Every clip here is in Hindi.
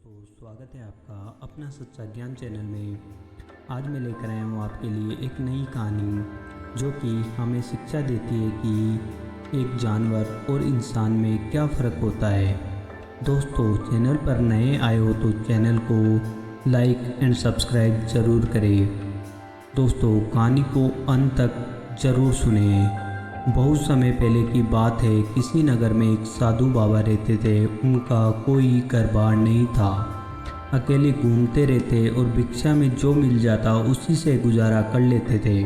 दोस्तों, स्वागत है आपका अपना सच्चा ज्ञान चैनल में। आज मैं लेकर आया हूँ आपके लिए एक नई कहानी जो कि हमें शिक्षा देती है कि एक जानवर और इंसान में क्या फ़र्क होता है। दोस्तों, चैनल पर नए आए हो तो चैनल को लाइक एंड सब्सक्राइब ज़रूर करें। दोस्तों, कहानी को अंत तक ज़रूर सुनें। बहुत समय पहले की बात है। किसी नगर में एक साधु बाबा रहते थे। उनका कोई घर बार नहीं था। अकेले घूमते रहते और भिक्षा में जो मिल जाता उसी से गुजारा कर लेते थे।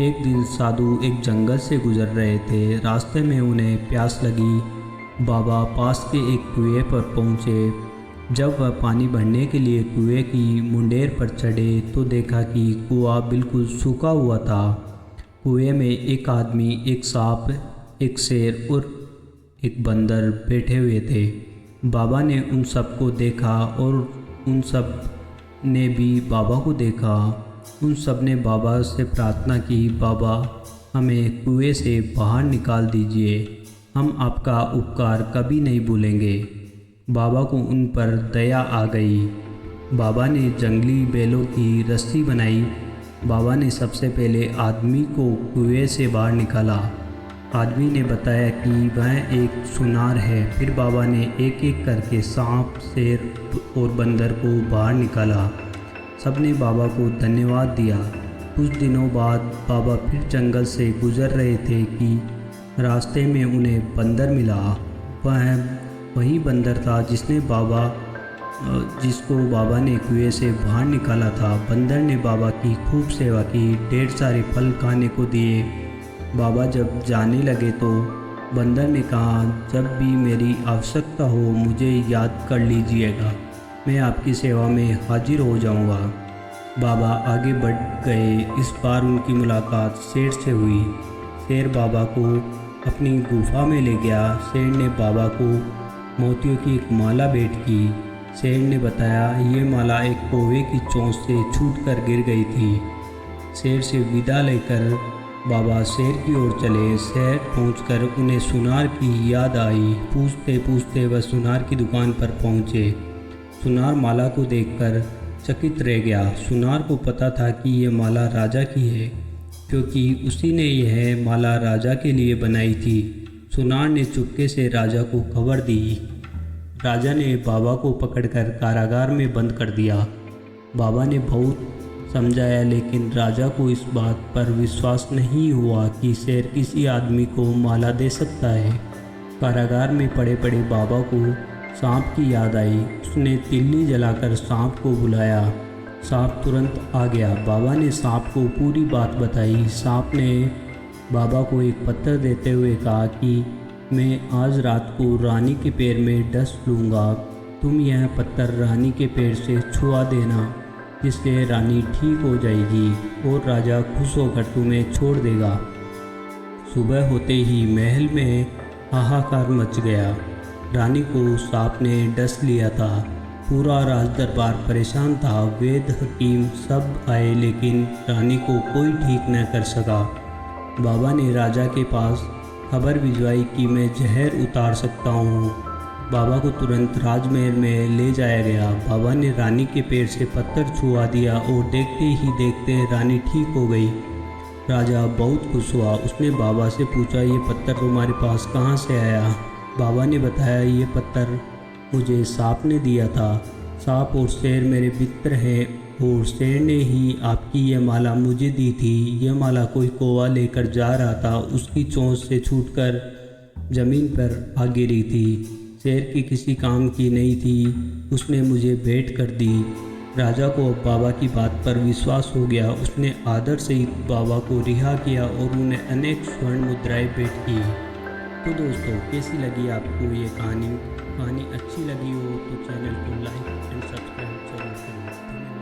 एक दिन साधु एक जंगल से गुजर रहे थे। रास्ते में उन्हें प्यास लगी। बाबा पास के एक कुएं पर पहुँचे। जब वह पानी भरने के लिए कुएं की मुंडेर पर चढ़े तो देखा कि कुआं बिल्कुल सूखा हुआ था। कुएं में एक आदमी, एक सांप, एक शेर और एक बंदर बैठे हुए थे। बाबा ने उन सबको देखा और उन सब ने भी बाबा को देखा। उन सब ने बाबा से प्रार्थना की, बाबा हमें कुएं से बाहर निकाल दीजिए, हम आपका उपकार कभी नहीं भूलेंगे। बाबा को उन पर दया आ गई। बाबा ने जंगली बैलों की रस्सी बनाई। बाबा ने सबसे पहले आदमी को कुएं से बाहर निकाला। आदमी ने बताया कि वह एक सुनार है। फिर बाबा ने एक एक करके सांप, शेर और बंदर को बाहर निकाला। सबने बाबा को धन्यवाद दिया। कुछ दिनों बाद बाबा फिर जंगल से गुजर रहे थे कि रास्ते में उन्हें बंदर मिला। वह वही बंदर था जिसको बाबा ने कुएं से बाहर निकाला था। बंदर ने बाबा की खूब सेवा की, ढेर सारे फल खाने को दिए। बाबा जब जाने लगे तो बंदर ने कहा, जब भी मेरी आवश्यकता हो मुझे याद कर लीजिएगा, मैं आपकी सेवा में हाजिर हो जाऊंगा। बाबा आगे बढ़ गए। इस बार उनकी मुलाकात शेर से हुई। शेर बाबा को अपनी गुफा में ले गया। शेर ने बाबा को मोतियों की एक माला भेंट की। शेर ने बताया, ये माला एक कौवे की चोंच से छूटकर गिर गई थी। शेर से विदा लेकर बाबा शेर की ओर चले। शहर पहुंचकर उन्हें सुनार की याद आई। पूछते पूछते वह सुनार की दुकान पर पहुंचे। सुनार माला को देखकर चकित रह गया। सुनार को पता था कि यह माला राजा की है, क्योंकि उसी ने यह माला राजा के लिए बनाई थी। सुनार ने चुपके से राजा को खबर दी। राजा ने बाबा को पकड़कर कारागार में बंद कर दिया। बाबा ने बहुत समझाया, लेकिन राजा को इस बात पर विश्वास नहीं हुआ कि शेर किसी आदमी को माला दे सकता है। कारागार में पड़े पड़े बाबा को सांप की याद आई। उसने तिल्ली जलाकर सांप को बुलाया। सांप तुरंत आ गया। बाबा ने सांप को पूरी बात बताई। सांप ने बाबा को एक पत्थर देते हुए कहा कि मैं आज रात को रानी के पैर में डस लूँगा। तुम यह पत्थर रानी के पैर से छुआ देना, जिससे रानी ठीक हो जाएगी और राजा खुश होकर तुम्हें छोड़ देगा। सुबह होते ही महल में हाहाकार मच गया। रानी को सांप ने डस लिया था। पूरा राज दरबार परेशान था। वैद्य, हकीम सब आए, लेकिन रानी को कोई ठीक न कर सका। बाबा ने राजा के पास खबर भिजवाई कि मैं जहर उतार सकता हूँ। बाबा को तुरंत राजमहल में ले जाया गया। बाबा ने रानी के पैर से पत्थर छुआ दिया और देखते ही देखते रानी ठीक हो गई। राजा बहुत खुश हुआ। उसने बाबा से पूछा, ये पत्थर तुम्हारे पास कहाँ से आया? बाबा ने बताया, ये पत्थर मुझे सांप ने दिया था। सांप और शेर मेरे मित्र हैं और शेर ने ही आपकी यह माला मुझे दी थी। यह माला कोई कौवा लेकर जा रहा था, उसकी चोंच से छूटकर ज़मीन पर आ गिरी थी। शेर की किसी काम की नहीं थी, उसने मुझे भेंट कर दी। राजा को अब बाबा की बात पर विश्वास हो गया। उसने आदर से बाबा को रिहा किया और उन्हें अनेक स्वर्ण मुद्राएं भेंट की। तो दोस्तों, कैसी लगी आपको ये कहानी? अच्छी लगी हो तो चैनल को लाइक एंड सब्सक्राइब जरूर करें।